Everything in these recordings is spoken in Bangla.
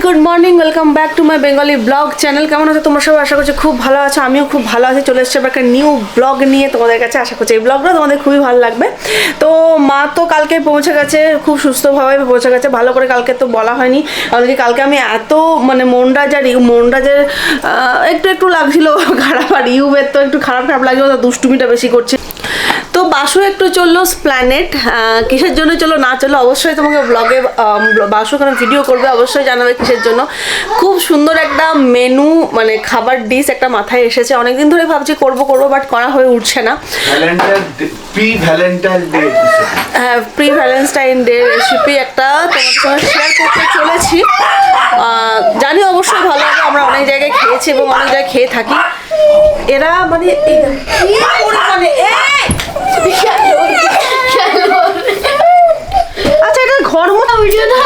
Good morning, welcome back to my Bengali blog channel. কেমন আছে তোমরা সবাই? আশা করছি খুব ভালো আছো, আমিও খুব ভালো আছি। চলে এসেছি একটা নিউ ব্লগ নিয়ে তোমাদের কাছে। আশা করছি এই ব্লগটা তোমাদের খুবই ভালো লাগবে। তো মা তো কালকে পৌঁছে গেছে, খুব সুস্থভাবে পৌঁছে গেছে। ভালো করে কালকে তো বলা হয়নি, কারণ কি কালকে আমি এত মানে মনরাজের একটু একটু লাগছিল খারাপ, আর ইউবের তো একটু খারাপ লাগছিল, তো দুষ্টুমিটা বেশি করছে। তো বাসু একটু চললো স্প্ল্যানেট। কিসের জন্য চলো না চলো অবশ্যই তোমাকে ব্লগে বাসু কোনো ভিডিও করবে, অবশ্যই জানাবে কিসের জন্য। খুব সুন্দর একটা মেনু, মানে খাবার ডিশ একটা মাথায় এসেছে। অনেকদিন ধরে ভাবছি করবো বাট করা হয়ে উঠছে না। প্রি ভ্যালেন্টাইন ডে রেসিপি একটা তোমাদের সঙ্গে শেয়ার করতে চলেছি। জানি অবশ্যই ভালো হবে, আমরা অনেক জায়গায় খেয়েছি এবং অনেক জায়গায় খেয়ে থাকি। এরা মানে আচ্ছা, এটা ঘর মোটা ভিডিও না?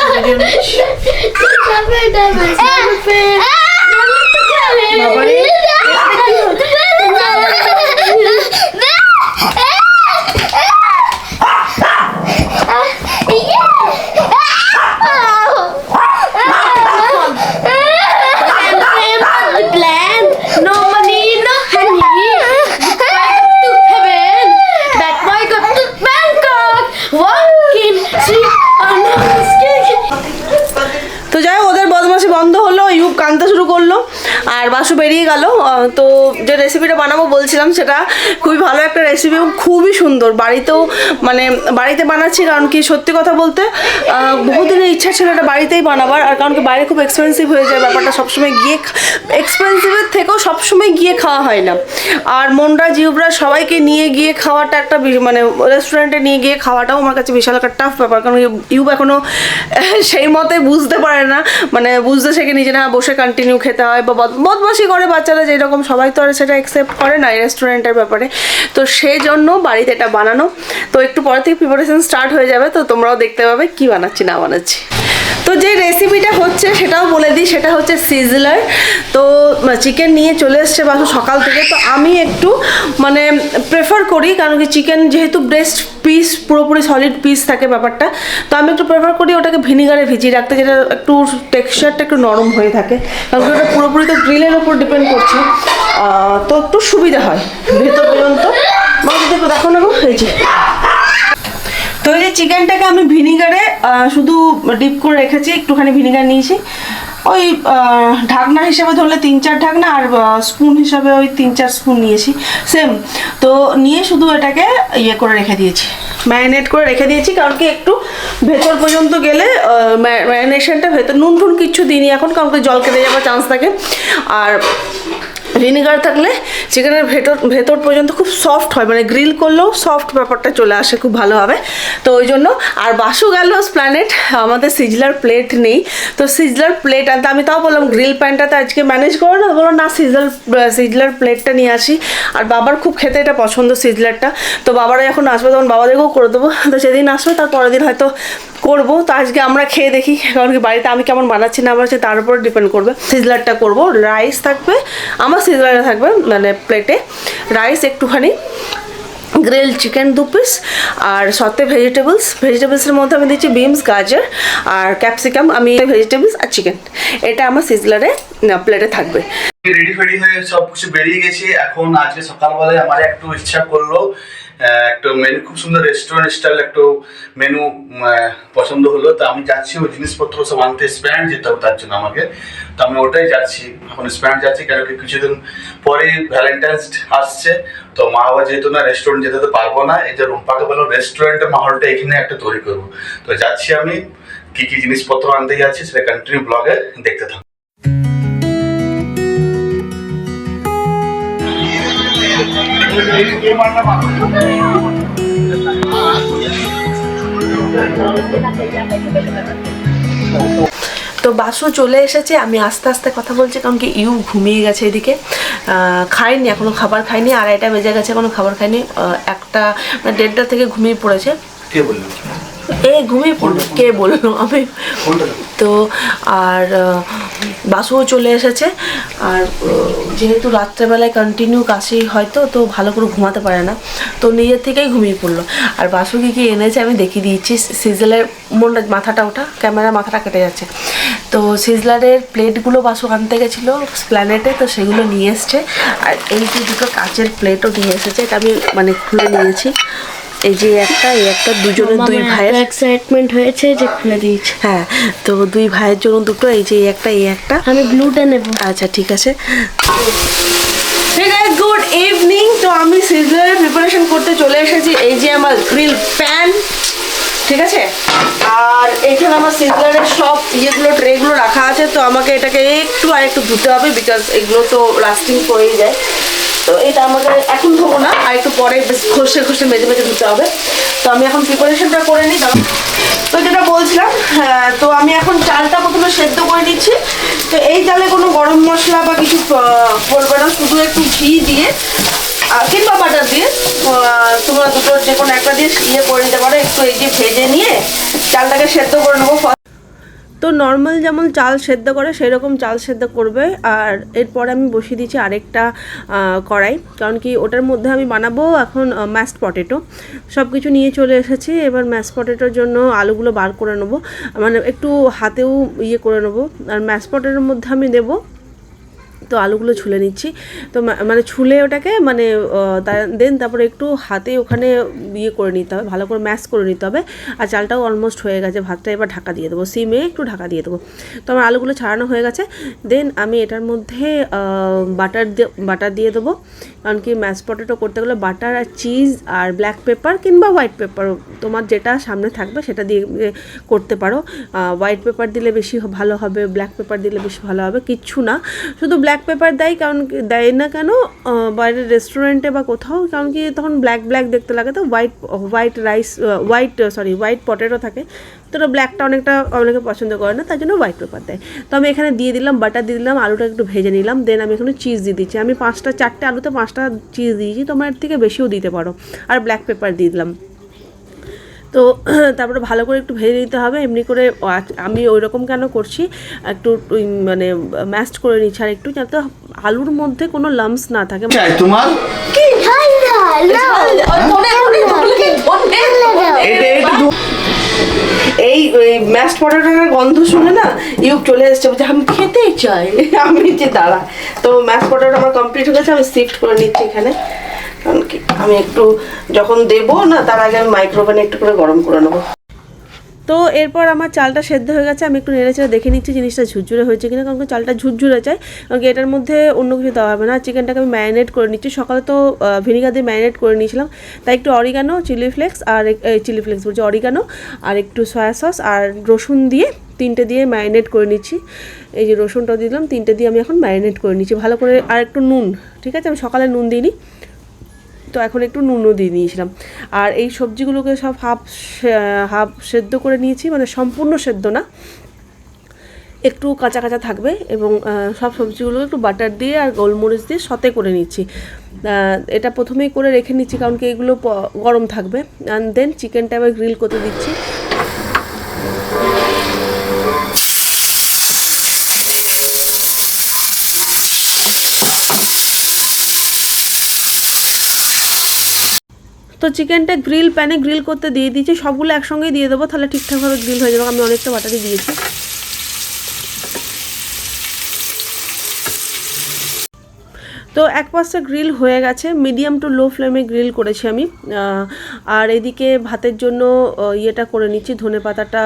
তো যাই হোক, ওদের বদমাশি বন্ধ হলো, ইউব কাঁদতে শুরু করলো আর বাসু বেরিয়ে গেল। তো যে রেসিপিটা বানাবো বলছিলাম, সেটা খুবই ভালো একটা রেসিপি এবং খুবই সুন্দর। বাড়িতেও মানে বাড়িতে বানাচ্ছি, কারণ কি সত্যি কথা বলতে বহুদিনের ইচ্ছা ছিল এটা বাড়িতেই বানাবার। আর কারণ কি বাইরে খুব এক্সপেন্সিভ হয়ে যায় ব্যাপারটা, সবসময় গিয়ে এক্সপেন্সিভের থেকেও সবসময় গিয়ে খাওয়া হয় না। আর মনরা জিউবরা সবাইকে নিয়ে গিয়ে খাওয়াটা একটা মানে রেস্টুরেন্টে নিয়ে গিয়ে খাওয়াটাও আমার কাছে বিশাল একটা টাফ ব্যাপার। কারণ ইউব এখনও সেই মতে বুঝতে পারে না, মানে বুঝতে শেখে নিজে না, বসে কন্টিনিউ খেতে হয় বা বদমাশি করে বাচ্চারা যেরকম, সবাই তো আর সেটা অ্যাকসেপ্ট করে না এই রেস্টুরেন্টের ব্যাপারে। তো সেই জন্য বাড়িতে এটা বানানো। তো একটু পরে থেকে প্রিপারেশন স্টার্ট হয়ে যাবে, তো তোমরাও দেখতে পাবে কি বানাচ্ছি না বানাচ্ছি। তো যে রেসিপিটা হচ্ছে সেটাও বলে দিই, সেটা হচ্ছে সিজলার। তো চিকেন নিয়ে চলে এসছে বাসু সকাল থেকে। তো আমি একটু মানে প্রেফার করি, কারণ কি চিকেন যেহেতু ব্রেস্ট পিস পুরোপুরি সলিড পিস থাকে ব্যাপারটা, তো আমি একটু প্রেফার করি ওটাকে ভিনিগারে ভিজিয়ে রাখতে, যেটা একটু টেক্সচারটা একটু নরম হয়ে থাকে। কারণ কি ওটা পুরোপুরি তো গ্রিলের ওপর ডিপেন্ড করছে, তো একটু সুবিধা হয় ভেতর পর্যন্ত। দেখো না গো, এই যে তো এই যে চিকেনটাকে আমি ভিনিগারে শুধু ডিপ করে রেখেছি, একটুখানি ভিনিগার নিয়েছি। ওই ঢাকনা হিসেবে ধরলে 3-4 ঢাকনা, আর স্পুন হিসাবে ওই 3-4 স্পুন নিয়েছি সেম। তো নিয়ে শুধু এটাকে ইয়ে করে রেখে দিয়েছি, ম্যারিনেট করে রেখে দিয়েছি। কারণ কি একটু ভেতর পর্যন্ত গেলে ম্যারিনেশনটা ভেতর, নুন টুন কিচ্ছু দিইনি এখন, কারণ কি জল কেটে যাওয়ার চান্স থাকে। আর ভিনিগার থাকলে চিকেনের ভেতর পর্যন্ত খুব সফট হয়, মানে গ্রিল করলেও সফট ব্যাপারটা চলে আসে খুব ভালোভাবে। তো ওই জন্য। আর বাসু গেল স্প্ল্যানেট, আমাদের সিজলার প্লেট নেই। তো সিজলার প্লেট আনতে, আমি তাও বললাম গ্রিল প্যানটাতে আজকে ম্যানেজ করো না, বলো না সিজলার প্লেটটা নিয়ে আসি। আর বাবার খুব খেতে এটা পছন্দ সিজলারটা। তো বাবারা যখন আসবে তখন বাবাদেরকেও করে দেবো। তো যেদিন আসবে তার পরের দিন হয়তো করবো। তো আজকে আমরা খেয়ে দেখি, কারণ কি বাড়িতে আমি কেমন বানাচ্ছি না বানাচ্ছি তার উপর ডিপেন্ড করবে। সিজলারটা করবো, রাইস থাকবে আমার সিজলারে থাকবে, মানে প্লেটে রাইস একটুখানি, গ্রিল চিকেন 2 পিস, আর সাথে ভেজিটেবলসের মধ্যে আমি দিচ্ছি বিনস, গাজর আর ক্যাপসিকাম। আমি ভেজিটেবলস আর চিকেন, এটা আমার সিজলারে প্লেটে থাকবে। রেডি ফেডি হয়ে সব কিছু বেরিয়ে গেছি। এখন আজকে সকালবেলায় আমার একটু ইচ্ছা করলো, একটা মেনু, খুব সুন্দর রেস্টুরেন্ট স্টাইল একটু মেনু পছন্দ হলো। তো আমি যাচ্ছি ওই জিনিসপত্র সব আনতে, স্প্যান্ড যেতে হবে তার জন্য আমাকে। তো আমি ওটাই যাচ্ছি এখন, স্প্যান্ড যাচ্ছি, কেন কি কিছুদিন পরে ভ্যালেন্টাইন্স আসছে। তো মা বাবা যেহেতু না রেস্টুরেন্ট যেতে তো পারবো না, এই যে রুম্পাকে বললাম রেস্টুরেন্টের মাহলটা এখানে একটা তৈরি করবো। তো যাচ্ছি আমি, কি কি জিনিসপত্র আনতে যাচ্ছি সেটা কন্টিনিউ ব্লগে দেখতে থাকবো। তো বাসু চলে এসেছে, আমি আস্তে আস্তে কথা বলছি, কারণ কি ইউ ঘুমিয়ে গেছে এদিকে, খায়নি এখনো, খাবার খায়নি। 2:30 বেজে গেছে, এখনো খাবার খায়নি। 1:30 থেকে ঘুমিয়ে পড়েছে। কে বললো? এই ঘুমিয়ে পড়লো, কে বললো? আমি তো। আর বাসুও চলে এসেছে। আর যেহেতু রাত্রেবেলায় কন্টিনিউ কাশি হয়তো, তো ভালো করে ঘুমাতে পারে না, তো নিজের থেকেই ঘুমিয়ে পড়লো। আর বাসুকে কি এনেছে আমি দেখিয়ে দিয়েছি, সিজলের মাথাটা, ওটা ক্যামেরা মাথাটা কেটে যাচ্ছে। তো সিজলারের প্লেটগুলো বাসু আনতে গেছিলো প্ল্যানেটে, তো সেগুলো নিয়ে এসছে। আর এই যে দুটো কাচের প্লেটও নিয়ে এসেছে, এটা আমি মানে খুলে নিয়েছি। এই যে একটা, এই একটা, দুজনের দুই ভাইয়ের এক্সাইটমেন্ট হয়েছে যে খুলে দিয়েছে। হ্যাঁ, তো দুই ভাইয়ের জন্য দুটো, এই যে এই একটা, এই একটা। আমি ব্লুটা নেব। আচ্ছা ঠিক আছে। Good evening. তো আমি সিজলারের প্রিপারেশন করতে চলে এসেছি। এই যে আমার গ্রিল প্যান, ঠিক আছে, আর এইখানে আমার সিজলারের সব ইয়েগুলো ট্রেগুলো রাখা আছে। তো আমাকে এটাকে একটু আর একটু ধুতে হবে, বিকজ এগুলো তো লাস্টিং করেই যায়। তো এটা আমাকে এখন ধোবো না, আর একটু পরে বেশ ঘষে ঘষে মেজে মেজে ধুতে হবে। তো আমি এখন প্রিপারেশনটা করে নিই। তো যেটা বলছিলাম, হ্যাঁ, তো আমি এখন চালটা প্রথমে সেদ্ধ করে নিচ্ছি। তো এই চালে কোনো গরম মশলা বা কিছু পড়বে না, শুধু একটু ঘি দিয়ে কিংবা বাটার দিয়ে তোমরা দুটোর যে কোনো একটা দিয়ে ইয়ে করে নিতে পারো। একটু এই যে ভেজে নিয়ে চালটাকে সেদ্ধ করে নেবো। তো নর্মাল যেমন চাল সেদ্ধ করে সেই রকম চাল সেদ্ধ করবে। আর এরপরে আমি বসিয়ে দিচ্ছি আরেকটা কড়াই, কারণ কি ওটার মধ্যে আমি বানাবো এখন ম্যাশড পটেটো। সব কিছু নিয়ে চলে এসেছি। এবার ম্যাশড পটেটোর জন্য আলুগুলো বার করে নেবো, মানে একটু হাতেও ইয়ে করে নেবো। আর ম্যাশড পটেটোর মধ্যে আমি দেবো, তো আলুগুলো ছুলে নিচ্ছি। তো মানে ছুলে ওটাকে মানে দেন তারপরে একটু হাতে ওখানে ইয়ে করে নিতে হবে, ভালো করে ম্যাশ করে নিতে হবে। আর চালটাও অলমোস্ট হয়ে গেছে, ভাতটা এবার ঢাকা দিয়ে দেবো, সিমে একটু ঢাকা দিয়ে দেবো। তো আমার আলুগুলো ছাড়ানো হয়ে গেছে। দেন আমি এটার মধ্যে বাটার দিয়ে দেবো, কারণ কি ম্যাশ পটেটো করতে গেলে বাটার আর চিজ আর ব্ল্যাক পেপার কিংবা হোয়াইট পেপার, তোমার যেটা সামনে থাকবে সেটা দিয়ে করতে পারো। হোয়াইট পেপার দিলে বেশি ভালো হবে, ব্ল্যাক পেপার দিলে বেশি ভালো হবে। কিচ্ছু না, শুধু ব্ল্যাক পেপার দেয়, কারণ দেয় না কেন বাইরের রেস্টুরেন্টে বা কোথাও, কারণ কি তখন ব্ল্যাক ব্ল্যাক দেখতে লাগে। তো হোয়াইট পটেটো থাকে, তো ওটা ব্ল্যাকটা অনেকে পছন্দ করে না, তার জন্য হোয়াইট পেপার দেয়। তো আমি এখানে দিয়ে দিলাম, বাটার দিয়ে দিলাম, আলুটা একটু ভেজে নিলাম। দেন আমি এখানে চিজ দিয়ে দিচ্ছি। আমি 4টে আলুতে 5টা চিজ দিয়েছি, তোমরা এর থেকে বেশিও দিতে পারো। আর ব্ল্যাক পেপার দিয়ে দিলাম। তো তারপরে ভালো করে একটু ভেজে নিতে হবে। এমনি করে আমি ওই রকম কেন করছি, একটু মানে ম্যাশড করে নিচ্ছি আর একটু, যাতে আলুর মধ্যে কোনো লাম্পস না থাকে। তোমার এই ম্যাশড পটেটোর গন্ধ শুনে না ইউক চলে এসেছে, বলছে আমি খেতে চাই। আমি যে দাঁড়া, তো ম্যাশড পটেটো আমার কমপ্লিট হয়ে গেছে। আমি শিফট করে নিচ্ছি এখানে, কারণ কি আমি একটু যখন দেবো না তার আগে আমি মাইক্রোওভেনে একটু করে গরম করে নেবো। তো এরপর আমার চালটা সেদ্ধ হয়ে গেছে। আমি একটু নেড়েচেড়ে দেখে নিচ্ছি জিনিসটা ঝুরঝুরে হয়েছে কিনা, কারণ চালটা ঝুরঝুরে চাই, কারণ কি এটার মধ্যে অন্য কিছু দেওয়া হবে না। চিকেনটাকে আমি ম্যারিনেট করে নিচ্ছি, সকালে তো ভিনিগার দিয়ে ম্যারিনেট করে নিয়েছিলাম। তাই একটু অরিগানো, অরিগানো আর একটু সয়া সস আর রসুন দিয়ে 3টে দিয়ে ম্যারিনেট করে নিচ্ছি। এই যে রসুনটা দিলাম, 3টে দিয়ে আমি এখন ম্যারিনেট করে নিচ্ছি ভালো করে। আর একটু নুন, ঠিক আছে, আমি সকালে নুন দিইনি, তো এখন একটু নুনও দিয়ে দিয়েছিলাম। আর এই সবজিগুলোকে সব হাফ সেদ্ধ করে নিয়েছি, মানে সম্পূর্ণ সেদ্ধ না, একটু কাঁচা কাঁচা থাকবে। এবং সব সবজিগুলো একটু বাটার দিয়ে আর গোলমরিচ দিয়ে সতে করে নিচ্ছি। এটা প্রথমেই করে রেখে নিচ্ছি, কারণ কি এগুলো গরম থাকবে। অ্যান্ড দেন চিকেনটা আবার গ্রিল করতে দিচ্ছি। তো চিকেনটা গ্রিল প্যানে গ্রিল করতে দিয়ে দিয়েছি, সবগুলো একসঙ্গেই দিয়ে দেবো, তাহলে ঠিকঠাকভাবে গ্রিল হয়ে যাবে। আমি অনেকটা বাটারই দিয়েছি। তো এক পাশে গ্রিল হয়ে গেছে, মিডিয়াম টু লো ফ্লেমে গ্রিল করেছি আমি। আর এদিকে ভাতের জন্য ইয়েটা করে নিচ্ছি, ধনেপাতাটা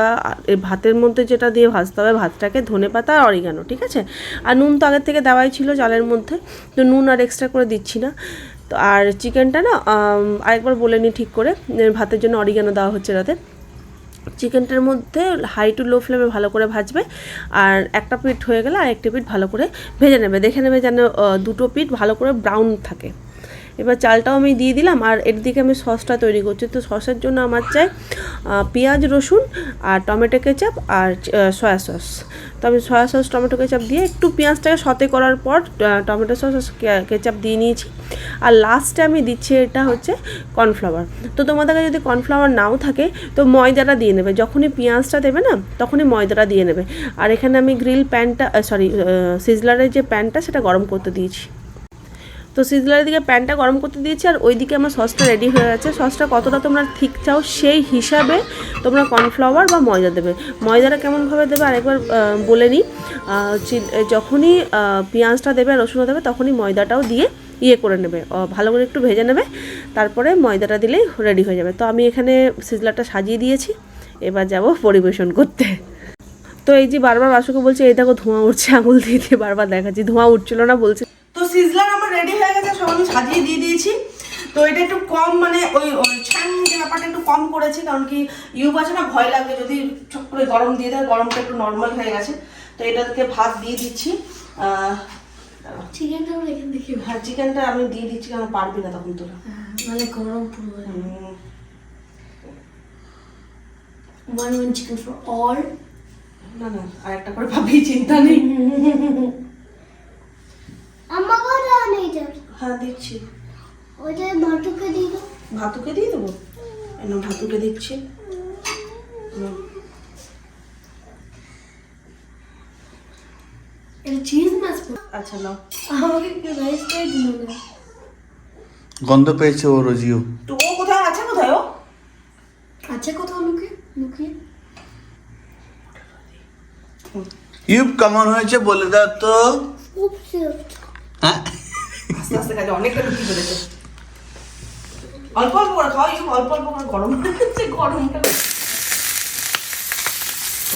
ভাতের মধ্যে যেটা দিয়ে ভাজতে হবে ভাতটাকে, ধনেপাতা আর অরিগানো, ঠিক আছে। আর নুন তো আগের থেকে দেওয়াই ছিল চালের মধ্যে, তো নুন আর এক্সট্রা করে দিচ্ছি না। তো আর চিকেনটা না আরেকবার বলে নিই ঠিক করে, ভাতের জন্য অরিগানো দেওয়া হচ্ছে রাতে। চিকেনটার মধ্যে হাই টু লো ফ্লেমে ভালো করে ভাজবে। আর একটা পিঠ হয়ে গেলে আর একটা পিঠ ভালো করে ভেজে নেবে, দেখে নেবে যেন দুটো পিঠ ভালো করে ব্রাউন থাকে। এবার চালটাও আমি দিয়ে দিলাম। আর এর দিকে আমি সসটা তৈরি করছি। তো সসের জন্য আমার চাই পেঁয়াজ, রসুন আর টমেটো কেচাপ আর সয়া সস। তো আমি সয়া সস টমেটো কেচাপ দিয়ে একটু পেঁয়াজটাকে সতে করার পর টমেটো সস কেচাপ দিয়ে নিয়েছি। আর লাস্টে আমি দিচ্ছি এটা হচ্ছে কর্নফ্লাওয়ার। তো তোমাদের কাছে যদি কর্নফ্লাওয়ার নাও থাকে তো ময়দাটা দিয়ে নেবে, যখনই পেঁয়াজটা দেবে না তখনই ময়দাটা দিয়ে নেবে। আর এখানে আমি গ্রিল প্যানটা সিজলারের যে প্যানটা সেটা গরম করতে দিয়েছি। তো সিজলারের দিকে প্যানটা গরম করতে দিয়েছি, আর ওইদিকে আমার সসটা রেডি হয়ে গেছে। সসটা কতটা তোমরা ঠিক চাও সেই হিসাবে তোমরা কর্নফ্লাওয়ার বা ময়দা দেবে। ময়দাটা কেমনভাবে দেবে আরেকবার বলে নিই। যখনই পেঁয়াজটা দেবে, রসুনও দেবে, তখনই ময়দাটাও দিয়ে করে নেবে, ভালো করে একটু ভেজে নেবে, তারপরে ময়দাটা দিলেই রেডি হয়ে যাবে। তো আমি এখানে সিজলারটা সাজিয়ে দিয়েছি, এবার যাব পরিবেশন করতে। তো এই যে বারবার বাসুকে বলছে এই দেখো ধোঁয়া উঠছে, আঙুল দিয়ে দিয়ে বারবার দেখাচ্ছি, ধোঁয়া উঠছিল না বলছে। তো সিজলার আমার রেডি হয়ে গেছে, সব আমি সাজিয়ে দিয়ে দিয়েছি। তো এটা একটু কম, মানে ওই ছ্যাং যে ব্যাপারটা একটু কম করেছি, কারণ কি ইউব আছে না, ভয় লাগবে যদি চট করে গরম দিয়ে দেয়। গরমটা একটু নর্মাল হয়ে গেছে। তো এটাকে ভাত দিয়ে দিচ্ছি। চিকেনটা আমরা এখান থেকে হ্যাঁ, চিকেনটা আমি দিয়ে দিচ্ছি, কারণ পারবি না তখন তোরা। মানে গরম পুরো 1 chicken for all. না না, আর একটা করে ভাবি, চিন্তা নেই। আমাকে নেই যাবে। হ্যাঁ দিচ্ছি। ওইটা ভাতুকে দিয়ে দাও। ভাতুকে দিয়ে দেবো, ভাতুকে দিচ্ছি। এটা চিজ মাছ। আচ্ছা নাও। আমাকে কি রাইস করে দিল না। গন্ধ পেয়েছে ও রোজিও। তো ও কোথায় আছে, কোথায় ও? আচ্ছা কোথাও লুকিয়ে লুকিয়ে। ইউব কেমন হয়েছে বলে দাও তো। খুব সফট। হ্যাঁ, আস্তে আস্তে কাজে অনেকটা লুচি করেছে। অল্প অল্প করে খাও, অল্প অল্প করে। গরম গরমটা